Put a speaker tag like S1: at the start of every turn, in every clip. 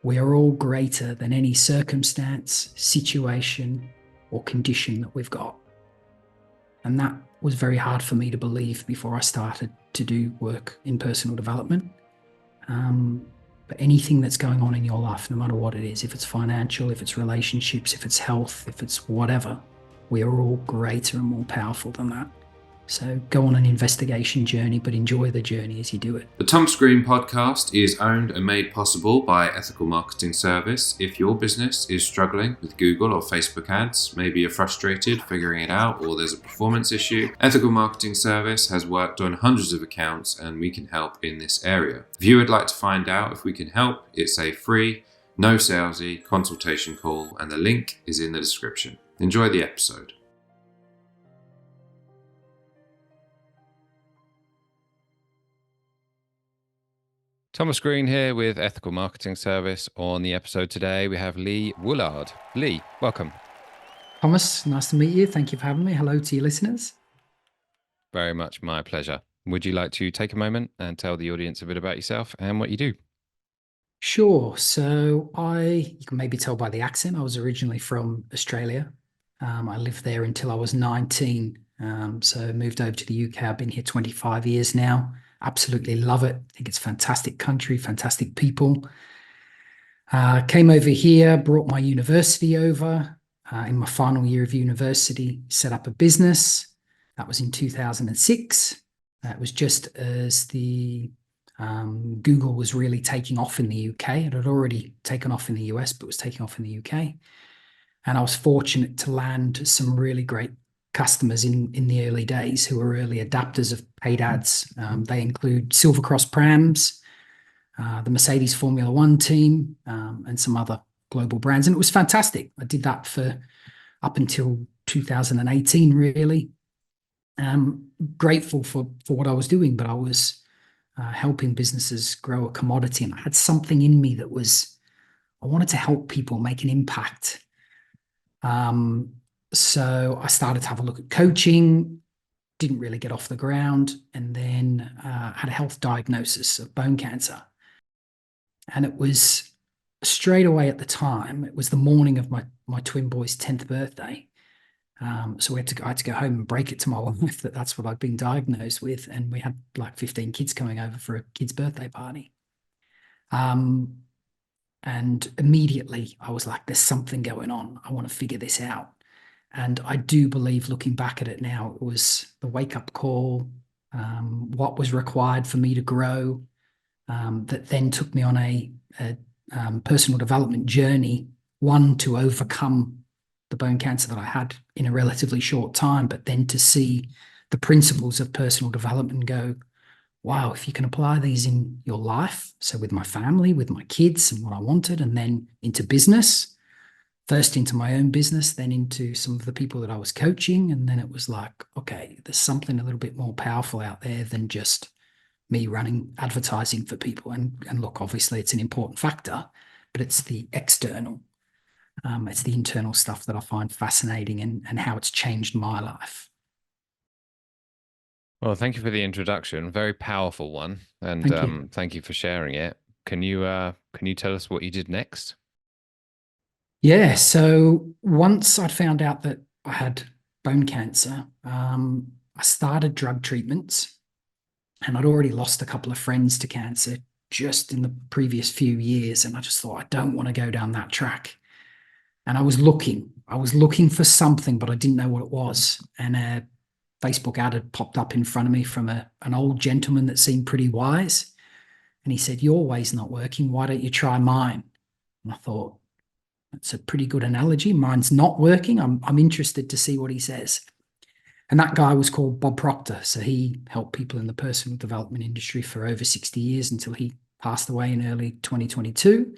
S1: We are all greater than any circumstance, situation, or condition that we've got. And that was very hard for me to believe before I started to do work in personal development. But anything that's going on in your life, no matter what it is, if it's financial, if it's relationships, if it's health, if it's whatever, we are all greater and more powerful than that. So go on an investigation journey, but enjoy the journey as you do it.
S2: The Thomas Green podcast is owned and made possible by Ethical Marketing Service. If your business is struggling with Google or Facebook ads, maybe you're frustrated figuring it out or there's a performance issue, Ethical Marketing Service has worked on hundreds of accounts and we can help in this area. If you would like to find out if we can help, it's a free, no salesy consultation call and the link is in the description. Enjoy the episode. Thomas Green here with Ethical Marketing Service. On the episode today, we have Leigh Woolard. Leigh, welcome.
S1: Thomas, nice to meet you. Thank you for having me. Hello to your listeners.
S2: Very much my pleasure. Would you like to take a moment and tell the audience a bit about yourself and what you do?
S1: Sure. So you can maybe tell by the accent, I was originally from Australia. I lived there until I was 19. So moved over to the UK. I've been here 25 years now. Absolutely love it. I think it's a fantastic country, fantastic people. Came over here, brought my university over. In my final year of university, set up a business. That was in 2006. That was just as the Google was really taking off in the UK. It had already taken off in the US, but was taking off in the UK. And I was fortunate to land some really great customers in the early days who were early adapters of paid ads. They include Silver Cross Prams, the Mercedes Formula One team, and some other global brands. And it was fantastic. I did that for up until 2018, really. Grateful for what I was doing, but I was helping businesses grow a commodity. And I had something in me that I wanted to help people make an impact. So I started to have a look at coaching, didn't really get off the ground, and then had a health diagnosis of bone cancer. And it was straight away at the time, it was the morning of my twin boy's 10th birthday. So I had to go home and break it to my wife that that's what I'd been diagnosed with. And we had like 15 kids coming over for a kid's birthday party. And immediately I was like, there's something going on. I want to figure this out. And I do believe, looking back at it now, it was the wake-up call, what was required for me to grow, that then took me on a personal development journey, one, to overcome the bone cancer that I had in a relatively short time, but then to see the principles of personal development and go, wow, if you can apply these in your life, so with my family, with my kids and what I wanted, and then into business, first into my own business, then into some of the people that I was coaching. And then it was like, okay, there's something a little bit more powerful out there than just me running advertising for people. And look, obviously it's an important factor, but it's the external. It's the internal stuff that I find fascinating and how it's changed my life.
S2: Well, thank you for the introduction. Very powerful one. And thank you for sharing it. Can you tell us what you did next?
S1: Yeah, so once I'd found out that I had bone cancer, I started drug treatments, and I'd already lost a couple of friends to cancer just in the previous few years. And I just thought, I don't want to go down that track. And I was looking for something, but I didn't know what it was. And a Facebook ad had popped up in front of me from an old gentleman that seemed pretty wise. And he said, your way's not working. Why don't you try mine? And I thought, that's a pretty good analogy. Mine's not working. I'm interested to see what he says. And that guy was called Bob Proctor. So he helped people in the personal development industry for over 60 years until he passed away in early 2022.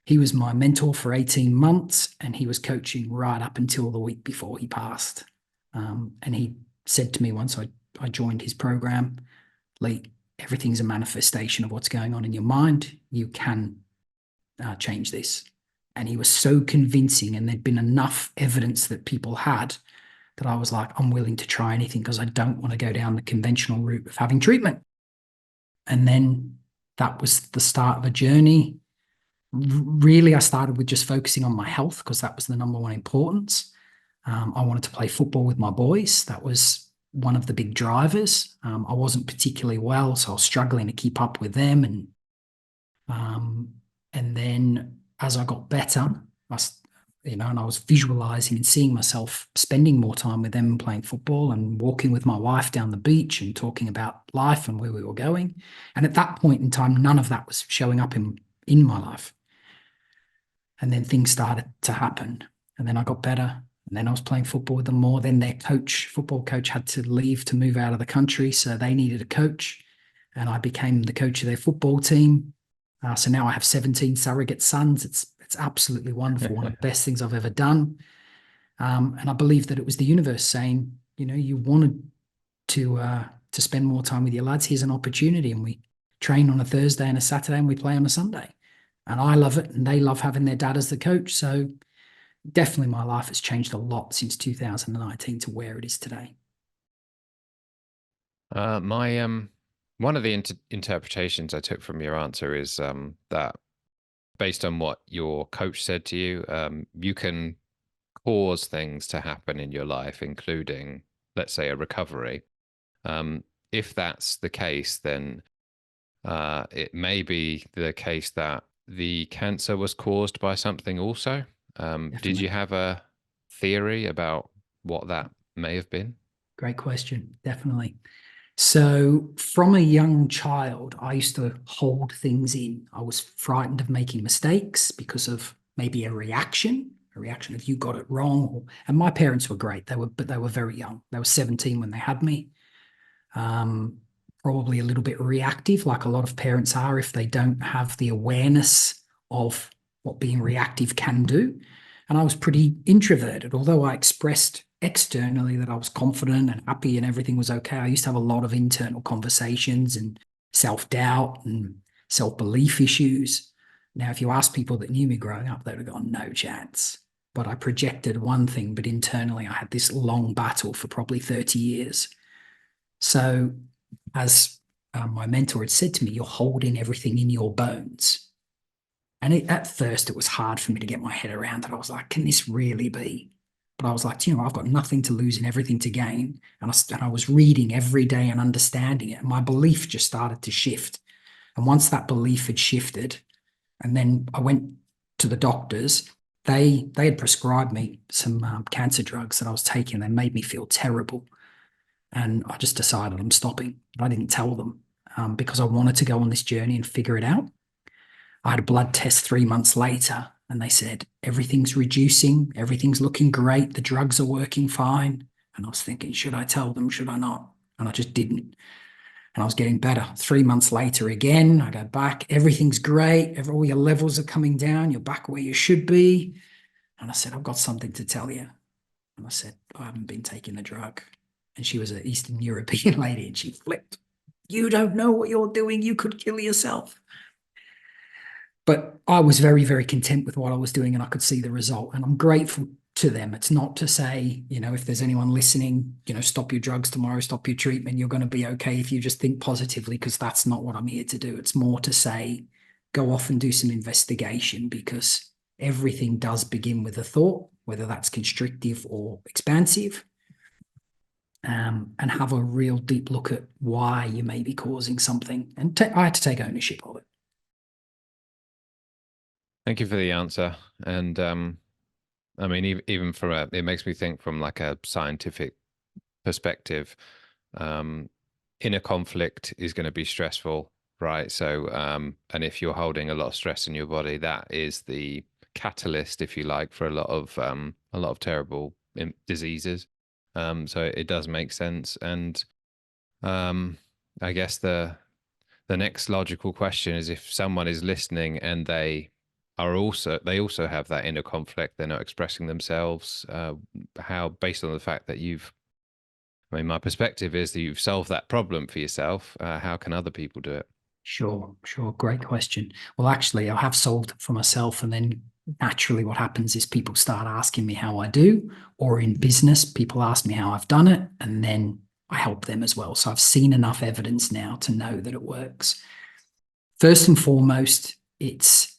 S1: He was my mentor for 18 months, and he was coaching right up until the week before he passed. And he said to me once I joined his program, Leigh, everything's a manifestation of what's going on in your mind. You can change this. And he was so convincing, and there'd been enough evidence that people had, that I was like, I'm willing to try anything because I don't want to go down the conventional route of having treatment. And then that was the start of a journey. Really, I started with just focusing on my health because that was the number one importance. I wanted to play football with my boys. That was one of the big drivers. I wasn't particularly well, so I was struggling to keep up with them. Um, and then as I got better, and I was visualizing and seeing myself spending more time with them playing football and walking with my wife down the beach and talking about life and where we were going. And at that point in time, none of that was showing up in my life. And then things started to happen. And then I got better. And then I was playing football with them more. Then their football coach, had to leave to move out of the country. So they needed a coach. And I became the coach of their football team. So now I have 17 surrogate sons. It's absolutely wonderful. One of the best things I've ever done. And I believe that it was the universe saying, you wanted to spend more time with your lads. Here's an opportunity. And we train on a Thursday and a Saturday and we play on a Sunday. And I love it, and they love having their dad as the coach. So definitely my life has changed a lot since 2019 to where it is today.
S2: My one of the interpretations I took from your answer is that based on what your coach said to you, you can cause things to happen in your life, including, let's say, a recovery. If that's the case, then it may be the case that the cancer was caused by something also. Did you have a theory about what that may have been?
S1: Great question. Definitely. So from a young child, I used to hold things in. I was frightened of making mistakes because of maybe a reaction of you got it wrong. And my parents were great. But they were very young. They were 17 when they had me. Probably a little bit reactive, like a lot of parents are if they don't have the awareness of what being reactive can do. And I was pretty introverted, although I expressed externally that I was confident and happy and everything was okay. I used to have a lot of internal conversations and self-doubt and self-belief issues. Now, if you ask people that knew me growing up, they would have gone, no chance. But I projected one thing, but internally I had this long battle for probably 30 years. So as my mentor had said to me, you're holding everything in your bones. And at first, it was hard for me to get my head around that. I was like, can this really be? But I was like, I've got nothing to lose and everything to gain. And I was reading every day and understanding it. And my belief just started to shift. And once that belief had shifted, and then I went to the doctors, they had prescribed me some cancer drugs that I was taking. They made me feel terrible. And I just decided I'm stopping. I didn't tell them because I wanted to go on this journey and figure it out. I had a blood test 3 months later and they said, everything's reducing. Everything's looking great. The drugs are working fine. And I was thinking, should I tell them? Should I not? And I just didn't. And I was getting better. 3 months later again, I go back. Everything's great. All your levels are coming down. You're back where you should be. And I said, I've got something to tell you. And I said, I haven't been taking the drug. And she was an Eastern European lady and she flipped. You don't know what you're doing. You could kill yourself. But I was very, very content with what I was doing and I could see the result. And I'm grateful to them. It's not to say, if there's anyone listening, stop your drugs tomorrow, stop your treatment. You're going to be okay if you just think positively, because that's not what I'm here to do. It's more to say, go off and do some investigation, because everything does begin with a thought, whether that's constrictive or expansive. And have a real deep look at why you may be causing something. And I had to take ownership of it.
S2: Thank you for the answer. And I mean, even from it makes me think from like a scientific perspective. Inner conflict is going to be stressful, right? So, and if you're holding a lot of stress in your body, that is the catalyst, if you like, for a lot of terrible diseases. So it does make sense. And I guess the next logical question is, if someone is listening and they also have that inner conflict, they're not expressing themselves, how, based on the fact that my perspective is that you've solved that problem for yourself, how can other people do it?
S1: Sure. Great question. Well, actually, I have solved it for myself. And then naturally what happens is people start asking me how I do, or in business, people ask me how I've done it. And then I help them as well. So I've seen enough evidence now to know that it works. First and foremost, it's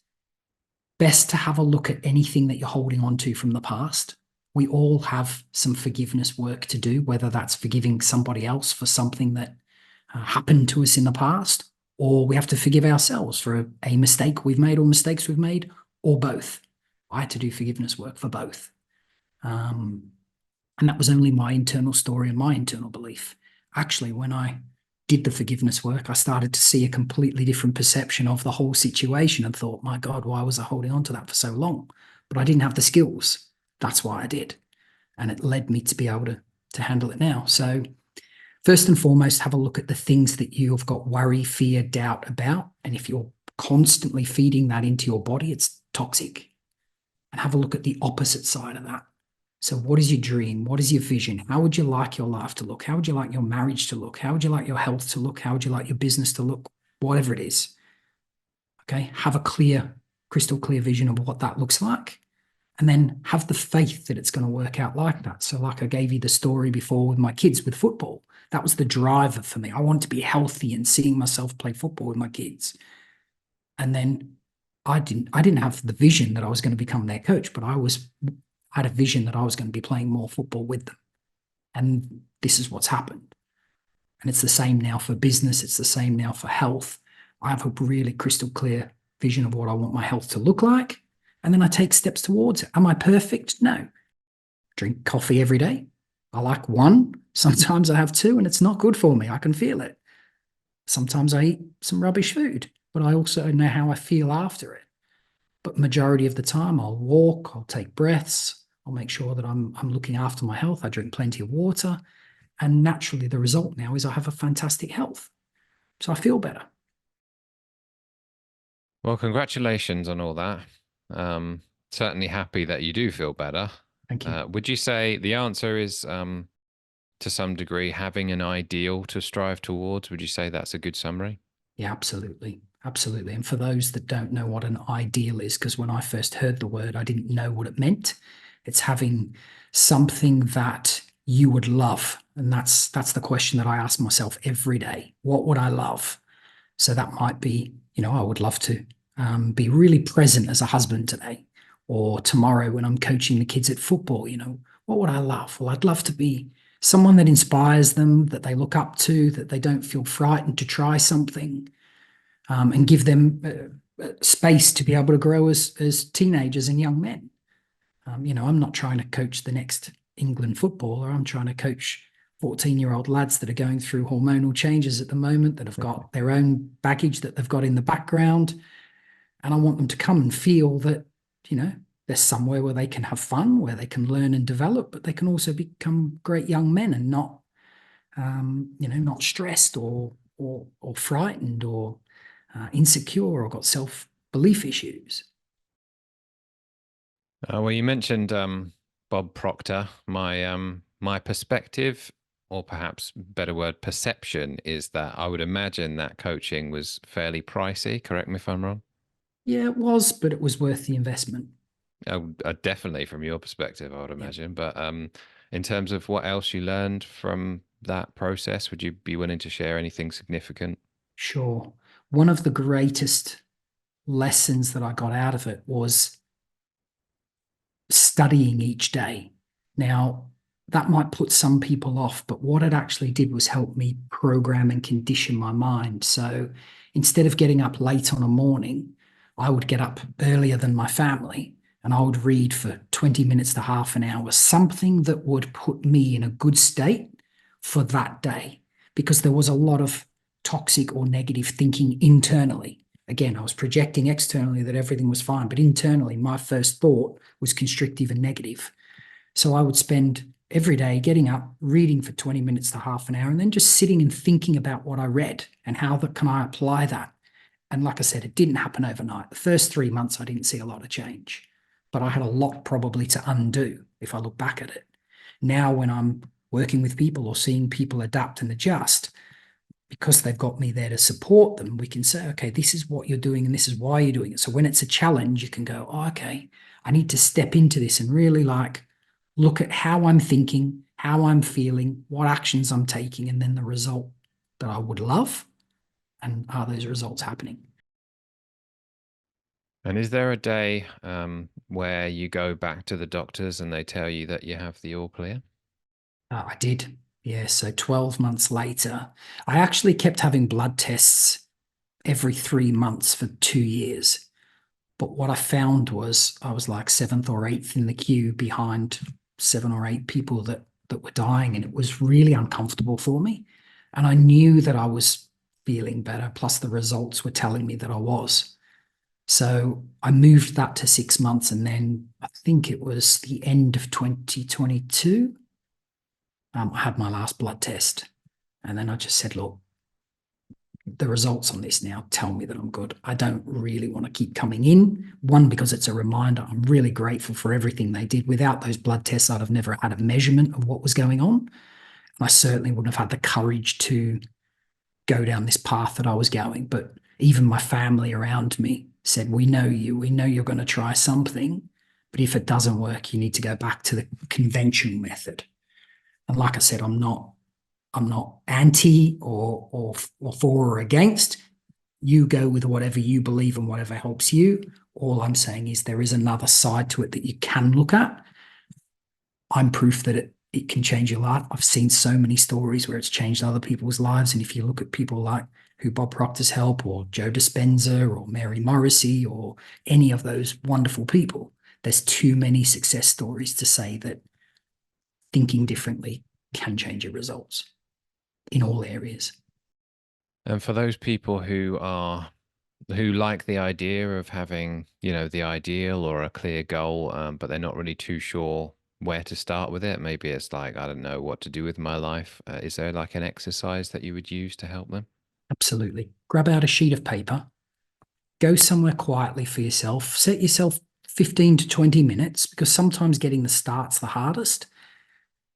S1: best to have a look at anything that you're holding on to from the past. We all have some forgiveness work to do, whether that's forgiving somebody else for something that happened to us in the past, or we have to forgive ourselves for a mistake we've made or mistakes we've made, or both. I had to do forgiveness work for both. And that was only my internal story and my internal belief. Actually, when I did the forgiveness work, I started to see a completely different perception of the whole situation and thought, my God, why was I holding on to that for so long? But I didn't have the skills. That's why I did. And it led me to be able to handle it now. So first and foremost, have a look at the things that you've got worry, fear, doubt about. And if you're constantly feeding that into your body, it's toxic. And have a look at the opposite side of that. So what is your dream? What is your vision? How would you like your life to look? How would you like your marriage to look? How would you like your health to look? How would you like your business to look? Whatever it is. Okay. Have a clear, crystal clear vision of what that looks like. And then have the faith that it's going to work out like that. So like I gave you the story before with my kids with football, that was the driver for me. I wanted to be healthy and seeing myself play football with my kids. And then I didn't have the vision that I was going to become their coach, but I had a vision that I was going to be playing more football with them. And this is what's happened. And it's the same now for business. It's the same now for health. I have a really crystal clear vision of what I want my health to look like. And then I take steps towards it. Am I perfect? No. Drink coffee every day. I like one. Sometimes I have two, and it's not good for me. I can feel it. Sometimes I eat some rubbish food, but I also know how I feel after it. But majority of the time, I'll walk, I'll take breaths, I'll make sure that I'm looking after my health. I drink plenty of water. And naturally, the result now is I have a fantastic health. So I feel better.
S3: Well, congratulations on all that. Certainly happy that you do feel better.
S1: Thank you.
S3: Would you say the answer is, to some degree, having an ideal to strive towards? Would you say that's a good summary?
S1: Yeah, absolutely. Absolutely. And for those that don't know what an ideal is, because when I first heard the word, I didn't know what it meant. It's having something that you would love. And that's the question that I ask myself every day. What would I love? So that might be, I would love to be really present as a husband today, or tomorrow when I'm coaching the kids at football, what would I love? Well, I'd love to be someone that inspires them, that they look up to, that they don't feel frightened to try something, and give them space to be able to grow as teenagers and young men. I'm not trying to coach the next England footballer. I'm trying to coach 14-year-old lads that are going through hormonal changes at the moment, that have got their own baggage that they've got in the background. And I want them to come and feel that, there's somewhere where they can have fun, where they can learn and develop, but they can also become great young men and not, not stressed or frightened or insecure or got self-belief issues.
S3: Well, you mentioned Bob Proctor. My perspective, or perhaps better word, perception, is that I would imagine that coaching was fairly pricey. Correct me if I'm wrong.
S1: Yeah, it was, but it was worth the investment.
S3: Definitely from your perspective, I would
S1: Yeah.
S3: imagine. But in terms of what else you learned from that process, would you be willing to share anything significant?
S1: Sure. One of the greatest lessons that I got out of it was studying each day. Now, that might put some people off, but what it actually did was help me program and condition my mind. So instead of getting up late on a morning, I would get up earlier than my family and I would read for 20 minutes to half an hour, something that would put me in a good state for that day, because there was a lot of toxic or negative thinking internally. Again, I was projecting externally that everything was fine, but internally, my first thought was constrictive and negative. So I would spend every day getting up, reading for 20 minutes to half an hour, and then just sitting and thinking about what I read and how can I apply that. And like I said, it didn't happen overnight. The first 3 months, I didn't see a lot of change, but I had a lot probably to undo if I look back at it. Now, when I'm working with people or seeing people adapt and adjust, because they've got me there to support them, we can say, okay, this is what you're doing and this is why you're doing it. So when it's a challenge, you can go, oh, okay, I need to step into this and really look at how I'm thinking, how I'm feeling, what actions I'm taking, and then the result that I would love. And are those results happening?
S3: And is there a day where you go back to the doctors and they tell you that you have the all clear?
S1: I did. Yeah. So 12 months later, I actually kept having blood tests every 3 months for 2 years. But what I found was I was like seventh or eighth in the queue behind 7 or 8 people that were dying. And it was really uncomfortable for me. And I knew that I was feeling better. Plus, the results were telling me that I was. So I moved that to 6 months. And then I think it was the end of 2022. I had my last blood test. And then I just said, look, the results on this now tell me that I'm good. I don't really want to keep coming in. One, because it's a reminder. I'm really grateful for everything they did. Without those blood tests, I'd have never had a measurement of what was going on. And I certainly wouldn't have had the courage to go down this path that I was going. But even my family around me said, we know you. We know you're going to try something. But if it doesn't work, you need to go back to the conventional method. And like I said, I'm not anti or for or against. You go with whatever you believe and whatever helps you. All I'm saying is there is another side to it that you can look at. I'm proof that it can change your life. I've seen so many stories where it's changed other people's lives. And if you look at people like who Bob Proctor's helped, or Joe Dispenza, or Mary Morrissey, or any of those wonderful people, there's too many success stories to say that thinking differently can change your results in all areas.
S3: And for those people who like the idea of having, the ideal or a clear goal, but they're not really too sure where to start with it. Maybe it's like, I don't know what to do with my life. Is there like an exercise that you would use to help them?
S1: Absolutely. Grab out a sheet of paper, go somewhere quietly for yourself, set yourself 15 to 20 minutes, because sometimes getting the start's the hardest.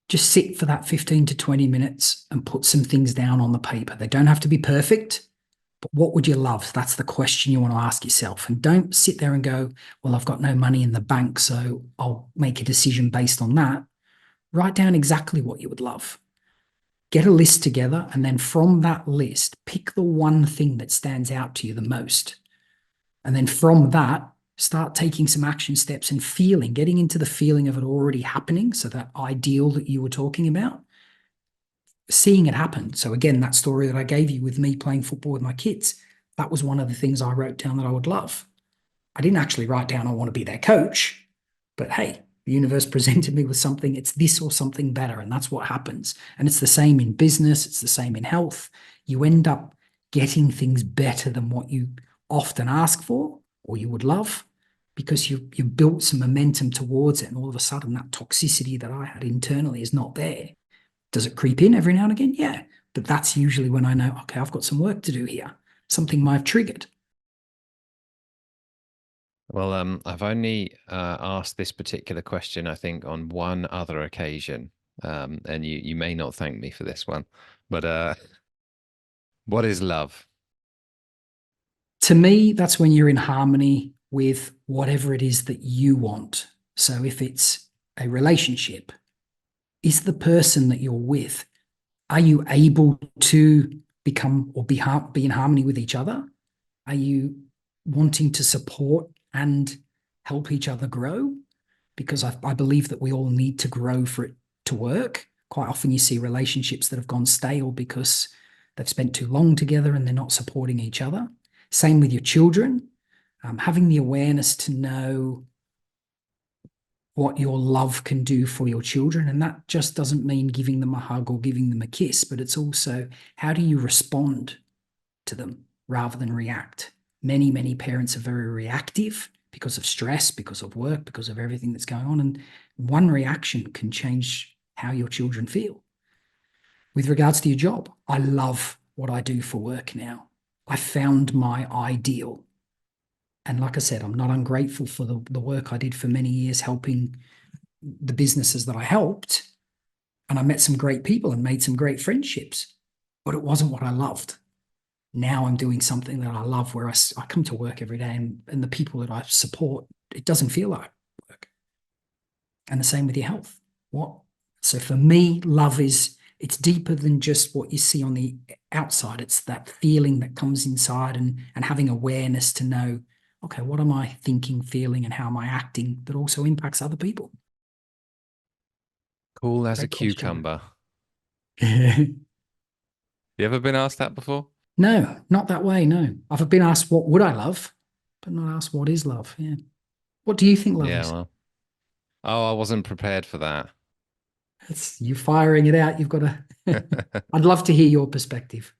S1: Just sit for that 15 to 20 minutes and put some things down on the paper. They don't have to be perfect, but what would you love? That's the question you want to ask yourself. And don't sit there and go, well, I've got no money in the bank, so I'll make a decision based on that. Write down exactly what you would love. Get a list together, and then from that list, pick the one thing that stands out to you the most. And then from that, start taking some action steps and getting into the feeling of it already happening. So that ideal that you were talking about, seeing it happen. So again, that story that I gave you with me playing football with my kids, that was one of the things I wrote down that I would love. I didn't actually write down I want to be their coach, but hey, the universe presented me with something, it's this or something better, and that's what happens. And it's the same in business, it's the same in health. You end up getting things better than what you often ask for or you would love, because you built some momentum towards it, and all of a sudden that toxicity that I had internally is not there. Does it creep in every now and again? Yeah. But that's usually when I know, okay, I've got some work to do here. Something might have triggered.
S3: Well, I've only asked this particular question, I think, on one other occasion, and you may not thank me for this one, but what is love?
S1: To me, that's when you're in harmony with whatever it is that you want. So if it's a relationship, is the person that you're with, are you able to become or be in harmony with each other? Are you wanting to support and help each other grow? Because I believe that we all need to grow for it to work. Quite often you see relationships that have gone stale because they've spent too long together and they're not supporting each other. Same with your children. Having the awareness to know what your love can do for your children. And that just doesn't mean giving them a hug or giving them a kiss, but it's also how do you respond to them rather than react? Many, many parents are very reactive because of stress, because of work, because of everything that's going on. And one reaction can change how your children feel. With regards to your job, I love what I do for work now. I found my ideal. And like I said, I'm not ungrateful for the work I did for many years helping the businesses that I helped. And I met some great people and made some great friendships, but it wasn't what I loved. Now I'm doing something that I love, where I come to work every day, and the people that I support, it doesn't feel like work. And the same with your health. So for me, love it's deeper than just what you see on the outside. It's that feeling that comes inside, and having awareness to know okay, what am I thinking, feeling, and how am I acting that also impacts other people?
S3: Cool as a
S1: Great question.
S3: cucumber. You ever been asked that before?
S1: No, not that way. No, I've been asked what would I love, but not asked what is love. Yeah. What do you think love
S3: Yeah,
S1: is?
S3: well. Oh, I wasn't prepared for that.
S1: It's you firing it out. You've got to. I'd love to hear your perspective.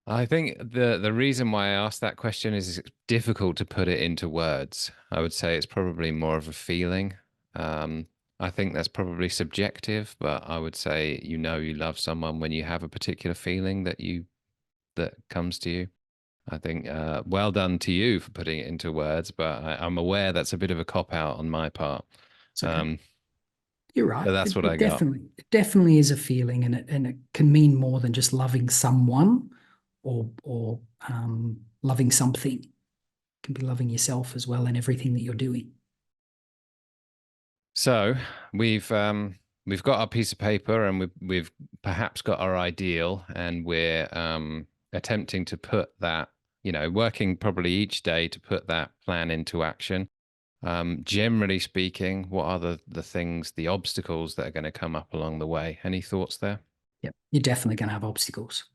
S3: I think the reason why I asked that question is it's difficult to put it into words. I would say it's probably more of a feeling. Um, I think that's probably subjective, but I would say you know you love someone when you have a particular feeling that comes to you. I think well done to you for putting it into words, but I'm aware that's a bit of a cop out on my part.
S1: It's okay.
S3: Um,
S1: You're right.
S3: but that's
S1: It,
S3: what I
S1: it
S3: got.
S1: definitely, it definitely is a feeling, and it can mean more than just loving someone or loving something. It can be loving yourself as well and everything that you're doing.
S3: So we've got our piece of paper and we've perhaps got our ideal and we're attempting to put that, working probably each day to put that plan into action. Generally speaking, what are the things, the obstacles that are going to come up along the way? Any thoughts there?
S1: Yep. You're definitely going to have obstacles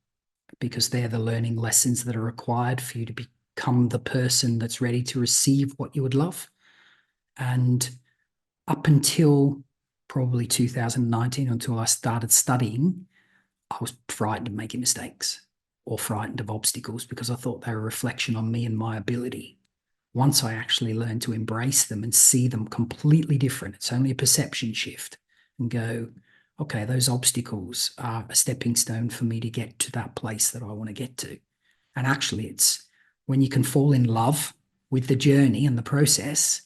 S1: because they're the learning lessons that are required for you to become the person that's ready to receive what you would love. And up until probably 2019, until I started studying, I was frightened of making mistakes or frightened of obstacles because I thought they were a reflection on me and my ability. Once I actually learned to embrace them and see them completely different, it's only a perception shift, and go, okay, those obstacles are a stepping stone for me to get to that place that I want to get to. And actually, it's when you can fall in love with the journey and the process,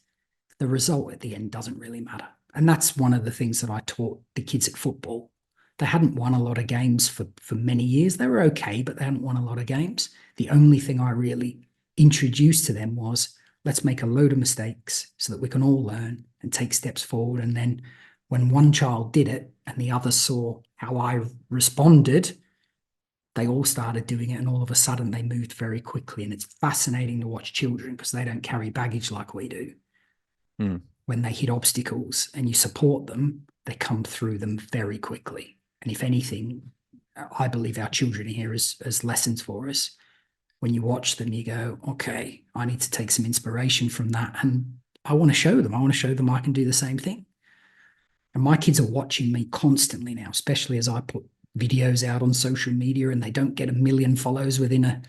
S1: the result at the end doesn't really matter. And that's one of the things that I taught the kids at football. They hadn't won a lot of games for many years. They were okay, but they hadn't won a lot of games. The only thing I really introduced to them was let's make a load of mistakes so that we can all learn and take steps forward. And then when one child did it and the others saw how I responded, they all started doing it. And all of a sudden they moved very quickly. And it's fascinating to watch children because they don't carry baggage like we do.
S3: Hmm.
S1: When they hit obstacles and you support them, they come through them very quickly. And if anything, I believe our children are here as lessons for us. When you watch them, you go, okay, I need to take some inspiration from that. And I want to show them. I want to show them I can do the same thing. And my kids are watching me constantly now, especially as I put videos out on social media and they don't get a million follows within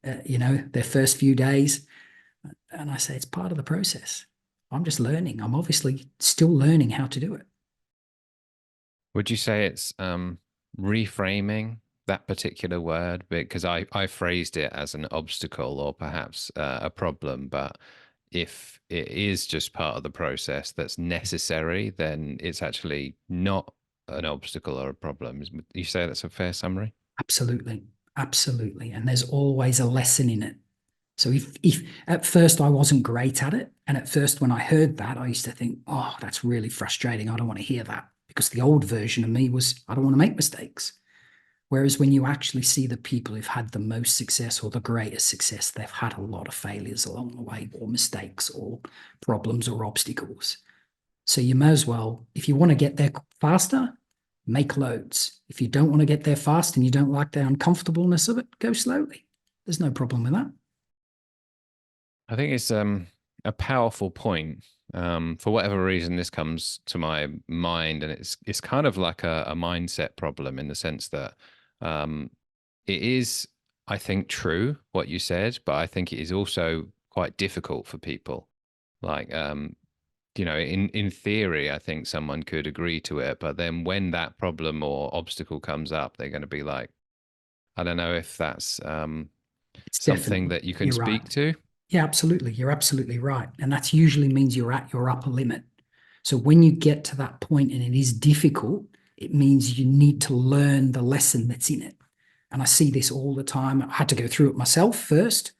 S1: their first few days. And I say, it's part of the process. I'm just learning. I'm obviously still learning how to do it.
S3: Would you say it's reframing that particular word? Because I phrased it as an obstacle or perhaps a problem, but if it is just part of the process that's necessary, then it's actually not an obstacle or a problem. You say that's a fair summary?
S1: Absolutely. Absolutely. And there's always a lesson in it. So if at first I wasn't great at it, and at first when I heard that, I used to think, oh, that's really frustrating. I don't want to hear that because the old version of me was, I don't want to make mistakes. Whereas when you actually see the people who've had the most success or the greatest success, they've had a lot of failures along the way, or mistakes, or problems, or obstacles. So you may as well, if you want to get there faster, make loads. If you don't want to get there fast and you don't like the uncomfortableness of it, go slowly. There's no problem with that.
S3: I think it's a powerful point. For whatever reason, this comes to my mind, and it's kind of like a mindset problem in the sense that it is, I think, true what you said, but I think it is also quite difficult for people. Like, in theory, I think someone could agree to it, but then when that problem or obstacle comes up, they're going to be like, I don't know if that's
S1: It's
S3: something
S1: definitely,
S3: that you can
S1: you're right.
S3: speak to.
S1: Yeah, absolutely. You're absolutely right. And that usually means you're at your upper limit. So when you get to that point and it is difficult, it means you need to learn the lesson that's in it. And I see this all the time. I had to go through it myself first.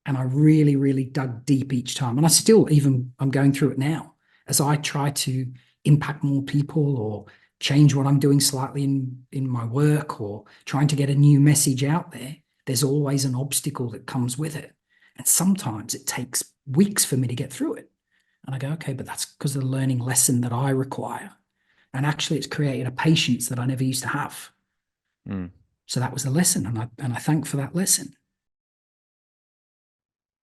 S1: And I really, really dug deep each time. And I still even, I'm going through it now as I try to impact more people or change what I'm doing slightly in my work or trying to get a new message out there. There's always an obstacle that comes with it. And sometimes it takes weeks for me to get through it. And I go, okay, but that's because of the learning lesson that I require. And actually, it's created a patience that I never used to have.
S3: Mm.
S1: So that was the lesson, and I thank for that lesson.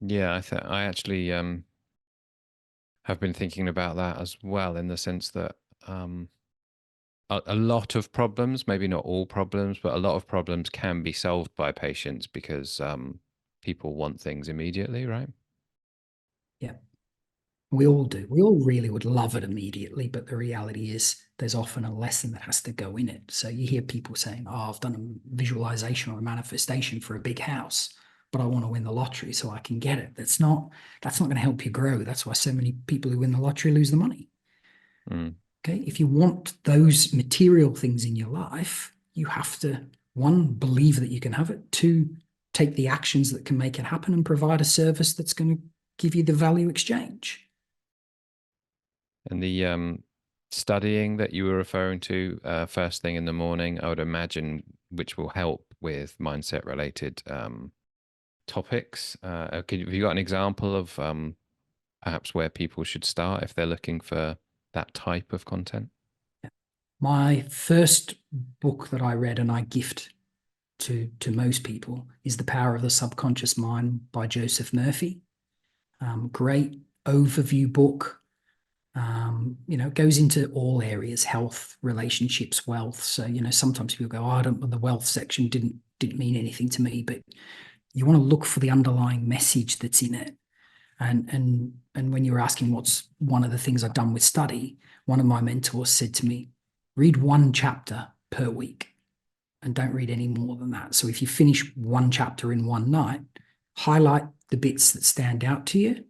S3: Yeah, I actually have been thinking about that as well, in the sense that a lot of problems, maybe not all problems, but a lot of problems can be solved by patients because people want things immediately, right?
S1: Yeah, we all do. We all really would love it immediately, but the reality is there's often a lesson that has to go in it. So you hear people saying, oh, I've done a visualization or a manifestation for a big house, but I want to win the lottery so I can get it. That's not going to help you grow. That's why so many people who win the lottery lose the money.
S3: Mm.
S1: Okay. If you want those material things in your life, you have to, one, believe that you can have it. Two, take the actions that can make it happen and provide a service that's going to give you the value exchange.
S3: And the studying that you were referring to first thing in the morning, I would imagine, which will help with mindset related topics. Have you got an example of perhaps where people should start if they're looking for that type of content?
S1: My first book that I read and I gift to most people is The Power of the Subconscious Mind by Joseph Murphy. Great overview book. It goes into all areas: health, relationships, wealth. So, sometimes people go, oh, I don't, the wealth section didn't mean anything to me, but you want to look for the underlying message that's in it. And when you were asking what's one of the things I've done with study, one of my mentors said to me, read one chapter per week and don't read any more than that. So if you finish one chapter in one night, highlight the bits that stand out to you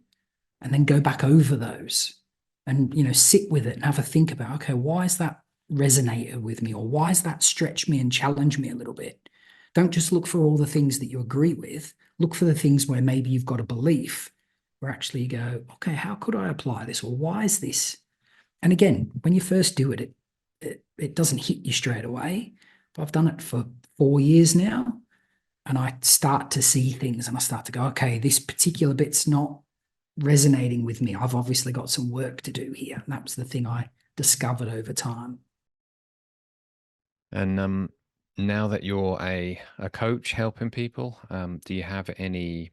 S1: and then go back over those and, sit with it and have a think about, okay, why is that resonated with me, or why has that stretched me and challenged me a little bit? Don't just look for all the things that you agree with. Look for the things where maybe you've got a belief where actually you go, okay, how could I apply this, or why is this? And again, when you first do it, it doesn't hit you straight away. But I've done it for 4 years now, and I start to see things and I start to go, okay, this particular bit's not resonating with me. I've obviously got some work to do here. And that was the thing I discovered over time.
S3: And now that you're a coach helping people, do you have any,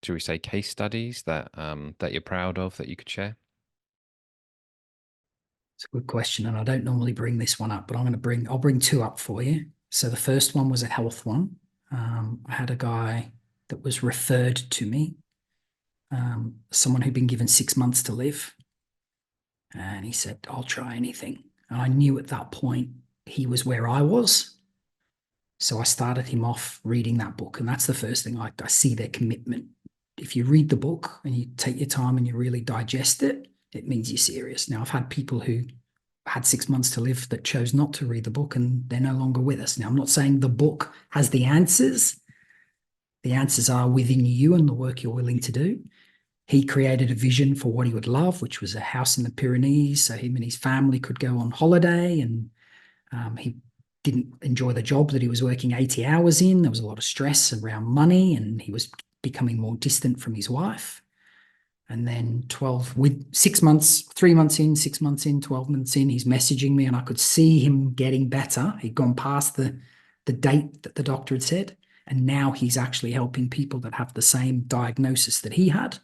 S3: do we say, case studies that that you're proud of that you could share?
S1: It's a good question, and I don't normally bring this one up, but I'll bring two up for you. So the first one was a health one. I had a guy that was referred to me, someone who'd been given 6 months to live, and he said, I'll try anything. And I knew at that point he was where I was. So I started him off reading that book. And that's the first thing I see, their commitment. If you read the book and you take your time and you really digest it, it means you're serious. Now, I've had people who had 6 months to live that chose not to read the book and they're no longer with us. Now, I'm not saying the book has the answers. The answers are within you and the work you're willing to do. He created a vision for what he would love, which was a house in the Pyrenees, so him and his family could go on holiday. And he didn't enjoy the job that he was working 80 hours in. There was a lot of stress around money, and he was becoming more distant from his wife. And then 6 months, 3 months in, 6 months in, 12 months in, he's messaging me and I could see him getting better. He'd gone past the date that the doctor had said. And now he's actually helping people that have the same diagnosis that he had.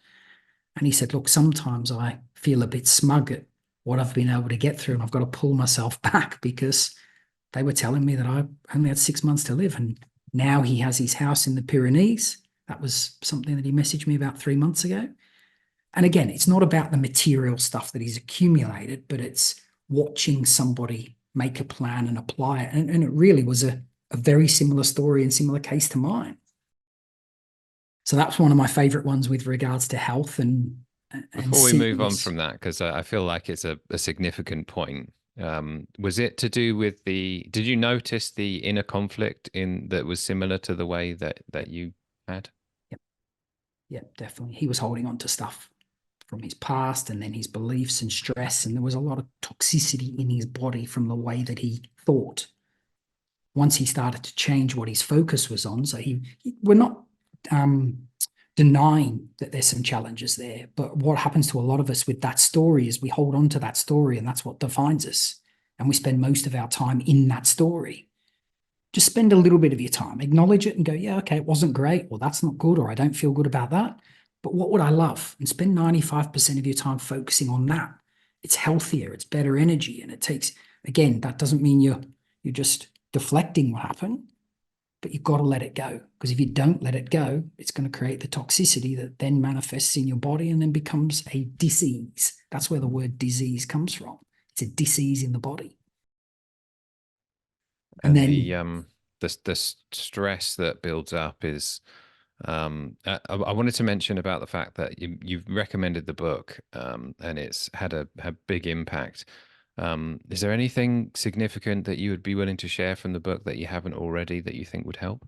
S1: And he said, look, sometimes I feel a bit smug at what I've been able to get through, and I've got to pull myself back because they were telling me that I only had 6 months to live. And now he has his house in the Pyrenees. That was something that he messaged me about 3 months ago. And again, it's not about the material stuff that he's accumulated, but it's watching somebody make a plan and apply it. And it really was a very similar story and similar case to mine. So that's one of my favorite ones with regards to health and
S3: Before we move on
S1: sickness.
S3: from that, because I feel like it's a significant point, was it to do with did you notice the inner conflict in that was similar to the way that you had?
S1: Yeah, definitely. He was holding on to stuff from his past and then his beliefs and stress. And there was a lot of toxicity in his body from the way that he thought. Once he started to change what his focus was on, so we're not denying that there's some challenges there. But what happens to a lot of us with that story is we hold on to that story, and that's what defines us. And we spend most of our time in that story. Just spend a little bit of your time, acknowledge it and go, yeah, okay, it wasn't great, or that's not good, or I don't feel good about that. But what would I love? And spend 95% of your time focusing on that. It's healthier, it's better energy. And it takes, again, that doesn't mean you're just deflecting what happened, but you've got to let it go. Because if you don't let it go, it's going to create the toxicity that then manifests in your body and then becomes a disease. That's where the word disease comes from. It's a disease in the body. And then
S3: the stress that builds up is I wanted to mention about the fact that you've recommended the book, and it's had a big impact. Is there anything significant that you would be willing to share from the book that you haven't already that you think would help?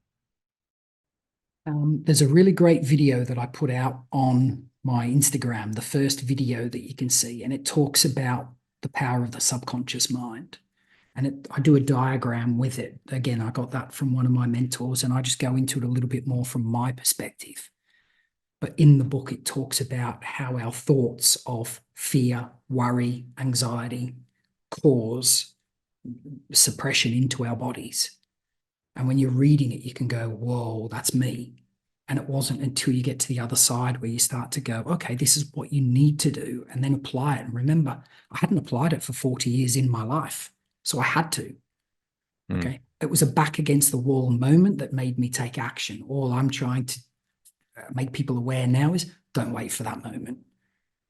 S1: there's a really great video that I put out on my Instagram, the first video that you can see, and it talks about the power of the subconscious mind. And I do a diagram with it. Again, I got that from one of my mentors, and I just go into it a little bit more from my perspective. But in the book, it talks about how our thoughts of fear, worry, anxiety cause suppression into our bodies. And when you're reading it, you can go, whoa, that's me. And it wasn't until you get to the other side where you start to go, okay, this is what you need to do, and then apply it. And remember, I hadn't applied it for 40 years in my life. So I had to. Okay. It was a back against the wall moment that made me take action. All I'm trying to make people aware now is don't wait for that moment.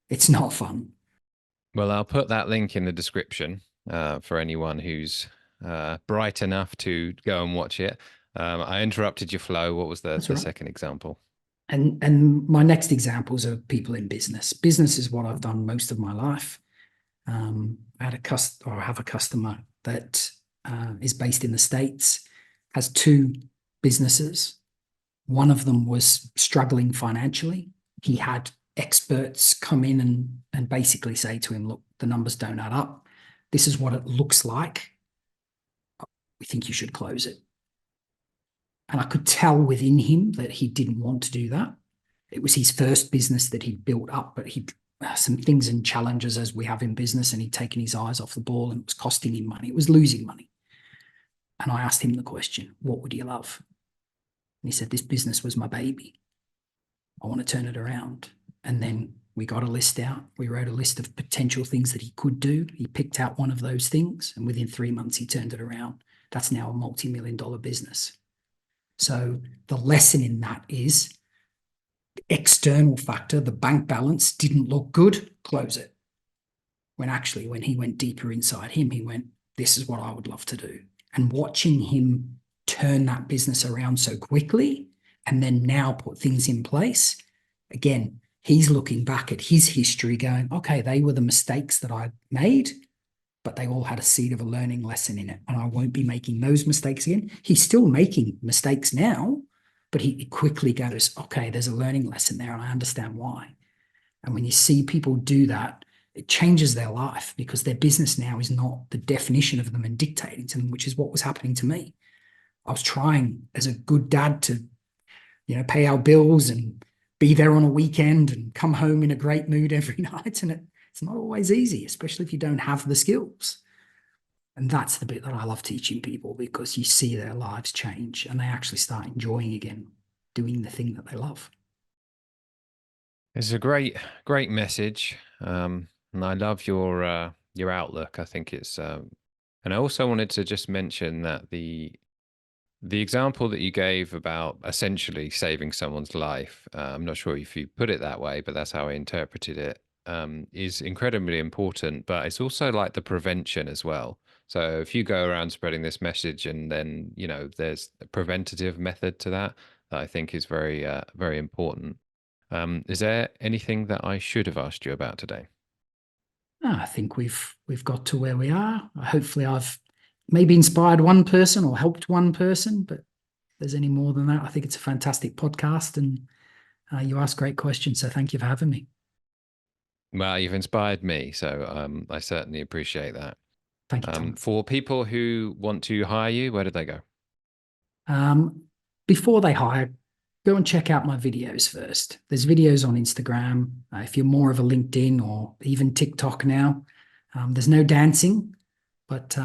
S1: It's not fun.
S3: Well, I'll put that link in the description for anyone who's bright enough to go and watch it. I interrupted your flow. What was the second example?
S1: And my next examples are people in business. Business is what I've done most of my life. I have a customer that is based in the States, has two businesses. One of them was struggling financially. He had experts come in and basically say to him, look, the numbers don't add up. This is what it looks like. We think you should close it. And I could tell within him that he didn't want to do that. It was his first business that he'd built up, but he'd some things and challenges as we have in business, and he'd taken his eyes off the ball, and it was costing him money. It was losing money. And I asked him the question, what would you love? And he said, this business was my baby. I want to turn it around. And then we got a list out. We wrote a list of potential things that he could do. He picked out one of those things, and within 3 months, he turned it around. That's now a multi-million-dollar business. So the lesson in that is the external factor, the bank balance didn't look good, close it. When actually, when he went deeper inside him, he went, this is what I would love to do. And watching him turn that business around so quickly and then now put things in place, again, he's looking back at his history going, okay, they were the mistakes that I made, but they all had a seed of a learning lesson in it. And I won't be making those mistakes again. He's still making mistakes now, but he quickly goes, okay, there's a learning lesson there, and I understand why. And when you see people do that, it changes their life, because their business now is not the definition of them and dictating to them, which is what was happening to me. I was trying as a good dad to, pay our bills and be there on a weekend and come home in a great mood every night. And it's not always easy, especially if you don't have the skills. And that's the bit that I love teaching people, because you see their lives change and they actually start enjoying again doing the thing that they love.
S3: It's a great message. And I love your outlook. I think it's, and I also wanted to just mention that the example that you gave about essentially saving someone's life, I'm not sure if you put it that way, but that's how I interpreted it, is incredibly important. But it's also like the prevention as well. So if you go around spreading this message, and then, there's a preventative method to that I think is very, very important. Is there anything that I should have asked you about today?
S1: I think we've got to where we are. Hopefully I've maybe inspired one person or helped one person, but if there's any more than that, I think it's a fantastic podcast, and you ask great questions. So thank you for having me.
S3: Well, you've inspired me, so I certainly appreciate that.
S1: Thank you, Tom.
S3: For people who want to hire you, where do they go?
S1: Before they hire, go and check out my videos first. There's videos on Instagram. If you're more of a LinkedIn or even TikTok now, there's no dancing, but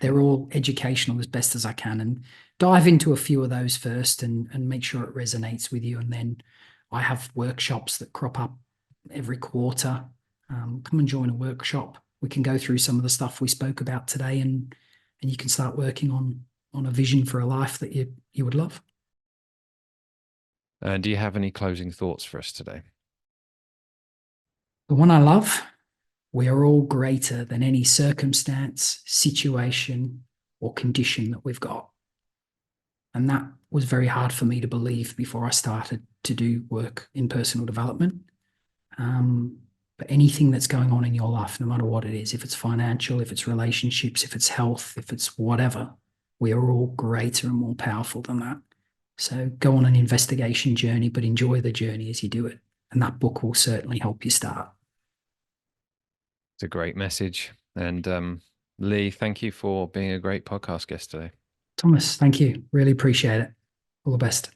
S1: they're all educational as best as I can. And dive into a few of those first and make sure it resonates with you. And then I have workshops that crop up every quarter. Come and join a workshop. We can go through some of the stuff we spoke about today, and you can start working on a vision for a life that you would love.
S3: Do you have any closing thoughts for us today?
S1: The one I love: we are all greater than any circumstance, situation, or condition that we've got. And that was very hard for me to believe before I started to do work in personal development. But anything that's going on in your life, no matter what it is, if it's financial, if it's relationships, if it's health, if it's whatever, we are all greater and more powerful than that. So go on an investigation journey, but enjoy the journey as you do it. And that book will certainly help you start.
S3: It's a great message. And Leigh, thank you for being a great podcast guest today.
S1: Thomas, thank you. Really appreciate it. All the best.